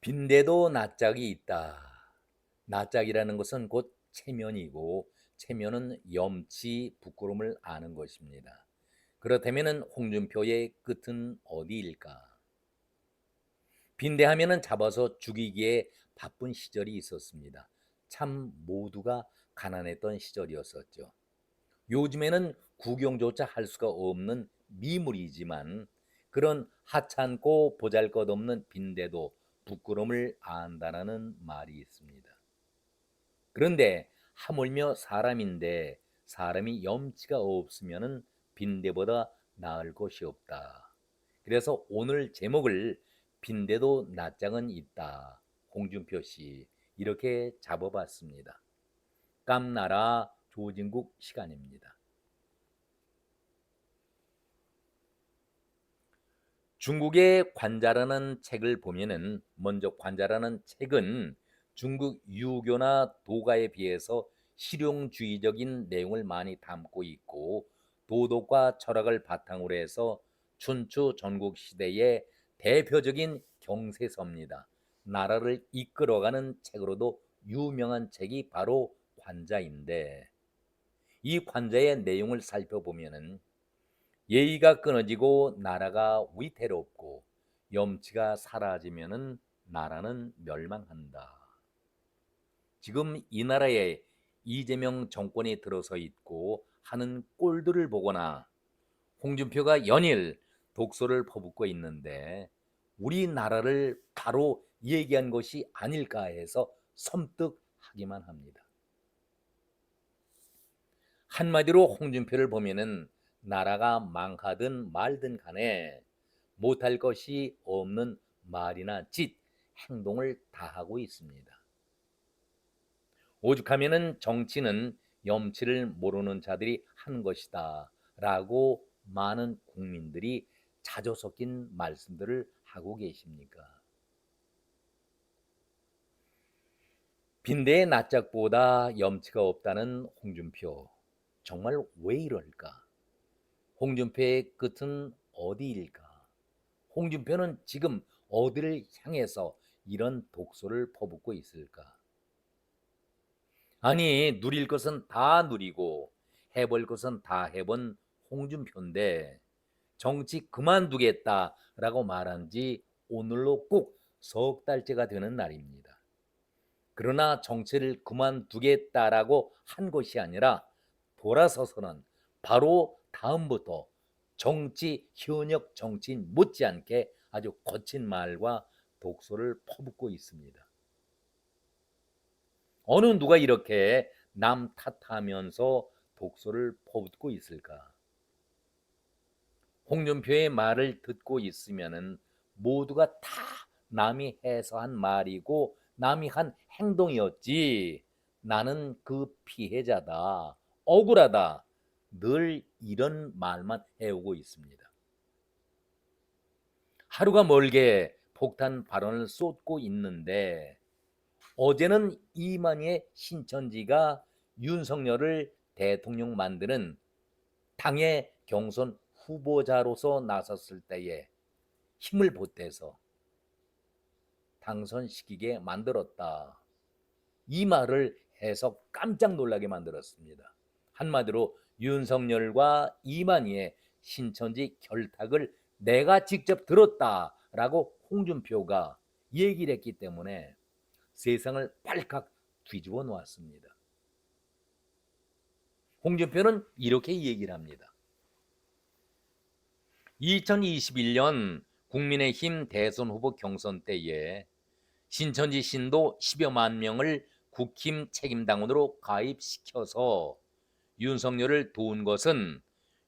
빈대도 낯짝이 있다. 낯짝이라는 것은 곧 체면이고 체면은 염치, 부끄러움을 아는 것입니다. 그렇다면 홍준표의 끝은 어디일까? 빈대하면은 잡아서 죽이기에 바쁜 시절이 있었습니다. 참 모두가 가난했던 시절이었었죠. 요즘에는 구경조차 할 수가 없는 미물이지만 그런 하찮고 보잘것없는 빈대도 부끄러움을 안다라는 말이 있습니다. 그런데 하물며 사람인데 사람이 염치가 없으면 빈대보다 나을 것이 없다. 그래서 오늘 제목을 빈대도 낯짝은 있다. 홍준표 씨 이렇게 잡아봤습니다. 깜나라 조진국 시간입니다. 중국의 관자라는 책을 보면은 먼저 관자라는 책은 중국 유교나 도가에 비해서 실용주의적인 내용을 많이 담고 있고 도덕과 철학을 바탕으로 해서 춘추 전국 시대의 대표적인 경세서입니다. 나라를 이끌어가는 책으로도 유명한 책이 바로 관자인데 이 관자의 내용을 살펴보면은 예의가 끊어지고 나라가 위태롭고 염치가 사라지면은 나라는 멸망한다. 지금 이 나라에 이재명 정권이 들어서 있고 하는 꼴들을 보거나 홍준표가 연일 독소를 퍼붓고 있는데 우리나라를 바로 얘기한 것이 아닐까 해서 섬뜩하기만 합니다. 한마디로 홍준표를 보면은 나라가 망하든 말든 간에 못할 것이 없는 말이나 짓, 행동을 다 하고 있습니다. 오죽하면은 정치는 염치를 모르는 자들이 하는 것이다 라고 많은 국민들이 자조 섞인 말씀들을 하고 계십니까? 빈대의 낯짝보다 염치가 없다는 홍준표. 정말 왜 이럴까? 홍준표의 끝은 어디일까? 홍준표는 지금 어디를 향해서 이런 독소를 퍼붓고 있을까? 아니, 누릴 것은 다 누리고 해볼 것은 다 해본 홍준표인데 정치 그만두겠다라고 말한 지 오늘로 꼭 석 달째가 되는 날입니다. 그러나 정치를 그만두겠다라고 한 것이 아니라 돌아서서는 바로 다음부터 정치 현역 정치인 못지않게 아주 거친 말과 독소를 퍼붓고 있습니다. 어느 누가 이렇게 남 탓하면서 독소를 퍼붓고 있을까? 홍준표의 말을 듣고 있으면은 모두가 다 남이 해서 한 말이고 남이 한 행동이었지. 나는 그 피해자다. 억울하다. 늘 이런 말만 해오고 있습니다. 하루가 멀게 폭탄 발언을 쏟고 있는데 어제는 이만희의 신천지가 윤석열을 대통령 만드는 당의 경선 후보자로서 나섰을 때에 힘을 보태서 당선시키게 만들었다. 이 말을 해서 깜짝 놀라게 만들었습니다. 한마디로 윤석열과 이만희의 신천지 결탁을 내가 직접 들었다라고 홍준표가 얘기를 했기 때문에 세상을 발칵 뒤집어 놓았습니다. 홍준표는 이렇게 얘기를 합니다. 2021년 국민의힘 대선 후보 경선 때에 신천지 신도 10여만 명을 국힘 책임당원으로 가입시켜서 윤석열을 도운 것은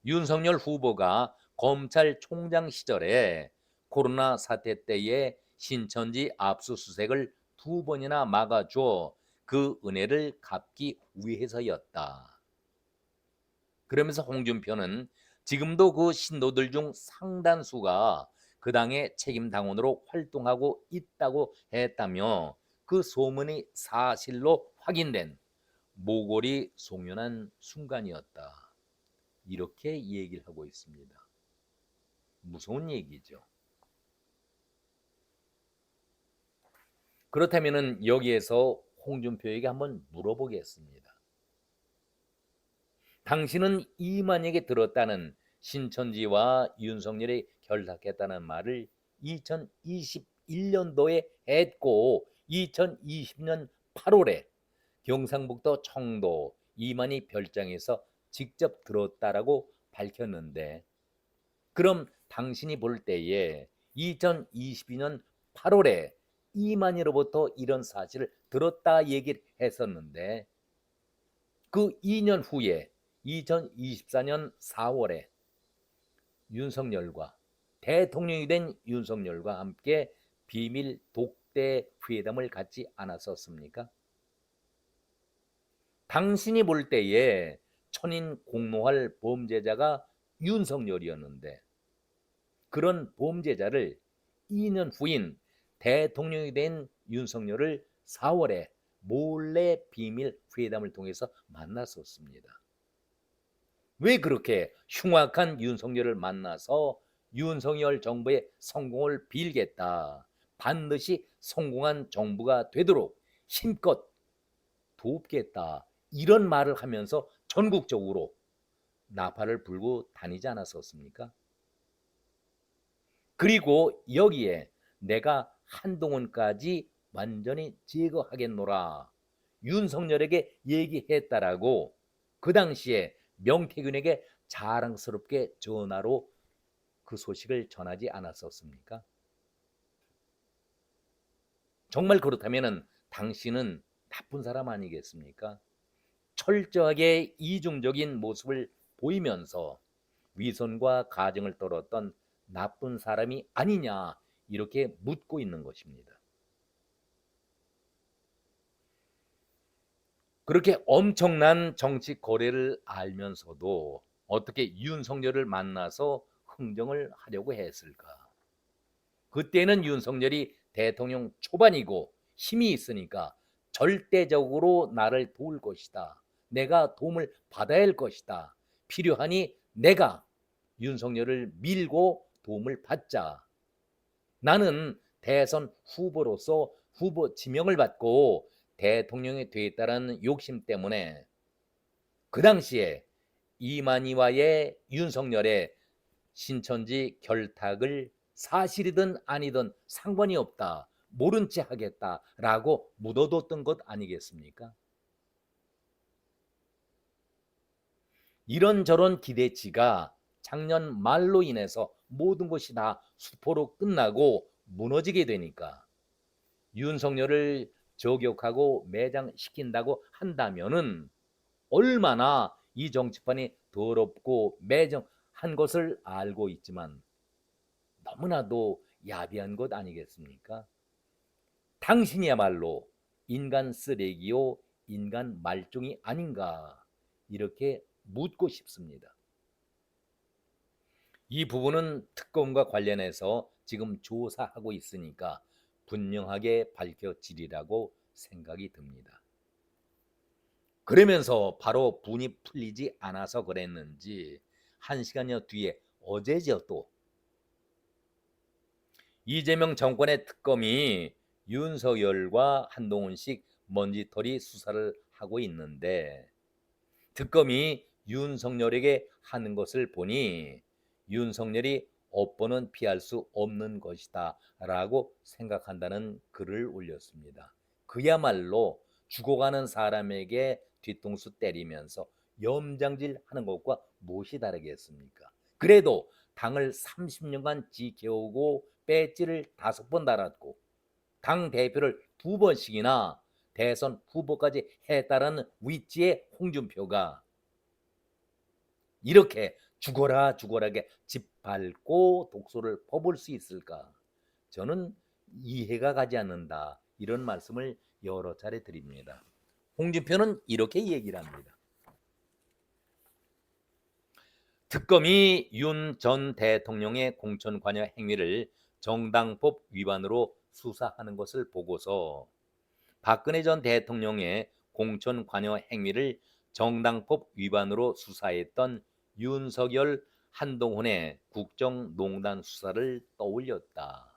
윤석열 후보가 검찰총장 시절에 코로나 사태 때에 신천지 압수수색을 2번이나 막아줘 그 은혜를 갚기 위해서였다. 그러면서 홍준표는 지금도 그 신도들 중 상당수가 그 당의 책임 당원으로 활동하고 있다고 했다며 그 소문이 사실로 확인된 모골이 송연한 순간이었다. 이렇게 얘기를 하고 있습니다. 무서운 얘기죠. 그렇다면은 여기에서 홍준표에게 한번 물어보겠습니다. 당신은 이만희에게 들었다는 신천지와 윤석열이 결탁했다는 말을 2021년도에 했고 2020년 8월에 경상북도 청도 이만희 별장에서 직접 들었다라고 밝혔는데, 그럼 당신이 볼 때에 2022년 8월에 이만희로부터 이런 사실을 들었다 얘기를 했었는데, 그 2년 후에 2024년 4월에 윤석열과 대통령이 된 윤석열과 함께 비밀 독대 회담을 갖지 않았었습니까? 당신이 볼 때에 천인 공노할 범죄자가 윤석열이었는데, 그런 범죄자를 2년 후인 대통령이 된 윤석열을 4월에 몰래 비밀 회담을 통해서 만났었습니다. 왜 그렇게 흉악한 윤석열을 만나서 윤석열 정부의 성공을 빌겠다, 반드시 성공한 정부가 되도록 힘껏 돕겠다, 이런 말을 하면서 전국적으로 나팔을 불고 다니지 않았었습니까? 그리고 여기에 내가 한동훈까지 완전히 제거하겠노라 윤석열에게 얘기했다라고 그 당시에 명태균에게 자랑스럽게 전화로 그 소식을 전하지 않았었습니까? 정말 그렇다면 당신은 나쁜 사람 아니겠습니까? 철저하게 이중적인 모습을 보이면서 위선과 가정을 떨었던 나쁜 사람이 아니냐, 이렇게 묻고 있는 것입니다. 그렇게 엄청난 정치 거래를 알면서도 어떻게 윤석열을 만나서 흥정을 하려고 했을까? 그때는 윤석열이 대통령 초반이고 힘이 있으니까 절대적으로 나를 도울 것이다, 내가 도움을 받아야 할 것이다, 필요하니 내가 윤석열을 밀고 도움을 받자, 나는 대선 후보로서 후보 지명을 받고 대통령이 되겠다는 욕심 때문에 그 당시에 이만희와의 윤석열의 신천지 결탁을 사실이든 아니든 상관이 없다, 모른 채 하겠다라고 묻어뒀던 것 아니겠습니까? 이런저런 기대치가 작년 말로 인해서 모든 것이 다 수포로 끝나고 무너지게 되니까 윤석열을 저격하고 매장시킨다고 한다면은 얼마나 이 정치판이 더럽고 매정한 것을 알고 있지만 너무나도 야비한 것 아니겠습니까? 당신이야말로 인간 쓰레기요, 인간 말종이 아닌가, 이렇게 묻고 싶습니다. 이 부분은 특검과 관련해서 지금 조사하고 있으니까 분명하게 밝혀지리라고 생각이 듭니다. 그러면서 바로 분이 풀리지 않아서 그랬는지 1시간여 뒤에 어제죠, 또 이재명 정권의 특검이 윤석열과 한동훈식 먼지털이 수사를 하고 있는데, 특검이 윤석열에게 하는 것을 보니 윤석열이 업보는 피할 수 없는 것이다 라고 생각한다는 글을 올렸습니다. 그야말로 죽어가는 사람에게 뒤통수 때리면서 염장질 하는 것과 무엇이 다르겠습니까? 그래도 당을 30년간 지켜오고 배지를 5번 달았고 당 대표를 2번씩이나 대선 후보까지 했다는 위치의 홍준표가 이렇게 죽어라 죽어라게 짓밟고 독소를 퍼볼 수 있을까? 저는 이해가 가지 않는다, 이런 말씀을 여러 차례 드립니다. 홍준표는 이렇게 얘기를 합니다. 특검이 윤 전 대통령의 공천 관여 행위를 정당법 위반으로 수사하는 것을 보고서 박근혜 전 대통령의 공천 관여 행위를 정당법 위반으로 수사했던 윤석열, 한동훈의 국정농단 수사를 떠올렸다.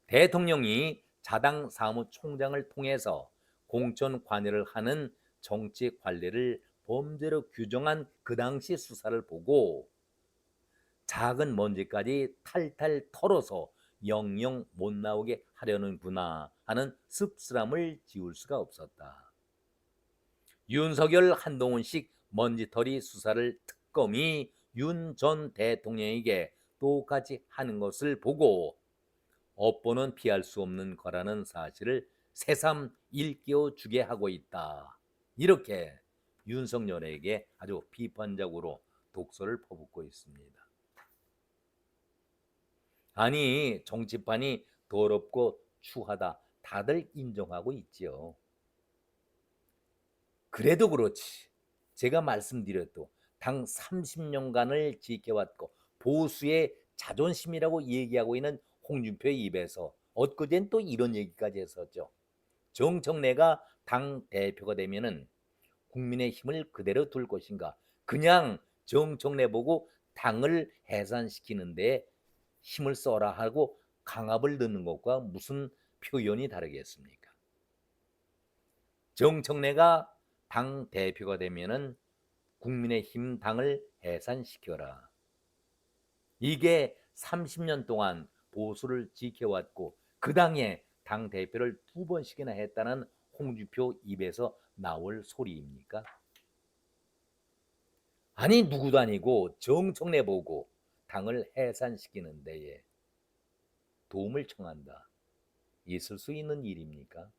대통령이 자당 사무총장을 통해서 공천 관여를 하는 정치 관례를 범죄로 규정한 그 당시 수사를 보고 작은 먼지까지 탈탈 털어서 영영 못 나오게 하려는구나 하는 씁쓸함을 지울 수가 없었다. 윤석열 한동훈식 먼지털이 수사를 특검이 윤 전 대통령에게 똑같이 하는 것을 보고 업보는 피할 수 없는 거라는 사실을 새삼 일깨워 주게 하고 있다. 이렇게 윤석열에게 아주 비판적으로 독서를 퍼붓고 있습니다. 아니, 정치판이 더럽고 추하다. 다들 인정하고 있지요. 그래도 그렇지. 제가 말씀드렸도 당 30년간을 지켜왔고 보수의 자존심이라고 얘기하고 있는 홍준표의 입에서 엊그젠 또 이런 얘기까지 했었죠. 정청래가 당 대표가 되면은 국민의 힘을 그대로 둘 것인가? 그냥 정청래 보고 당을 해산시키는데 힘을 써라 하고 강압을 넣는 것과 무슨 표현이 다르겠습니까? 정청래가 당 대표가 되면은 국민의힘 당을 해산시켜라. 이게 30년 동안 보수를 지켜왔고 그 당에 당 대표를 2번씩이나 했다는 홍준표 입에서 나올 소리입니까? 아니, 누구도 아니고 정청래 보고 당을 해산시키는 데에 도움을 청한다. 있을 수 있는 일입니까?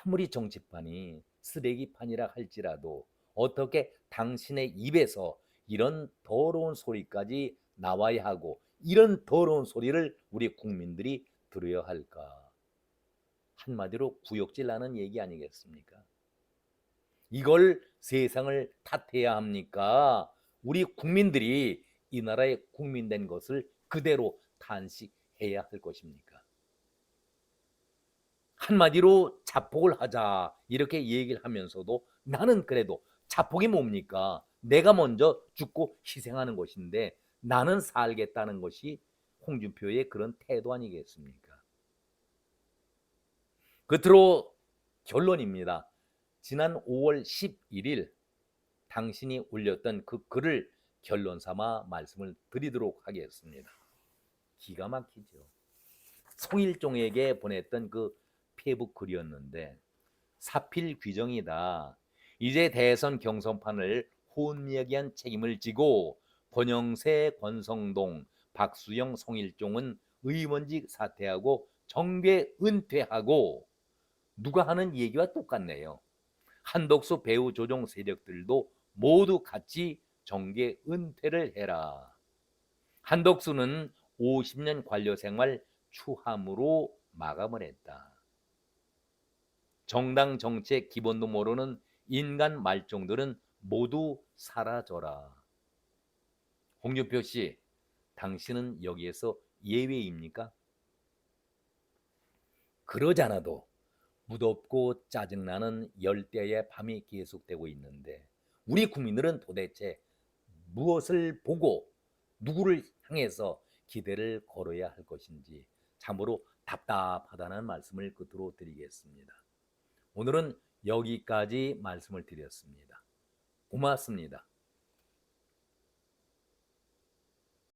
아무리 정치판이 쓰레기판이라 할지라도 어떻게 당신의 입에서 이런 더러운 소리까지 나와야 하고 이런 더러운 소리를 우리 국민들이 들어야 할까? 한마디로 구역질 나는 얘기 아니겠습니까? 이걸 세상을 탓해야 합니까? 우리 국민들이 이 나라의 국민 된 것을 그대로 탄식해야 할 것입니까? 한마디로 자폭을 하자 이렇게 얘기를 하면서도 나는 그래도 자폭이 뭡니까? 내가 먼저 죽고 희생하는 것인데 나는 살겠다는 것이 홍준표의 그런 태도 아니겠습니까? 끝으로 결론입니다. 지난 5월 11일 당신이 올렸던 그 글을 결론 삼아 말씀을 드리도록 하겠습니다. 기가 막히죠. 송일종에게 보냈던 그 페북 글이었는데 사필 규정이다. 이제 대선 경선판을 혼미하게 한 책임을 지고 권영세, 권성동, 박수영, 송일종은 의원직 사퇴하고 정계 은퇴하고 누가 하는 얘기와 똑같네요. 한덕수 배우 조종 세력들도 모두 같이 정계 은퇴를 해라. 한덕수는 50년 관료 생활 추함으로 마감을 했다. 정당 정책 기본도 모르는 인간 말종들은 모두 사라져라. 홍준표 씨, 당신은 여기에서 예외입니까? 그러잖아도 무덥고 짜증나는 열대의 밤이 계속되고 있는데 우리 국민들은 도대체 무엇을 보고 누구를 향해서 기대를 걸어야 할 것인지 참으로 답답하다는 말씀을 끝으로 드리겠습니다. 오늘은 여기까지 말씀을 드렸습니다. 고맙습니다.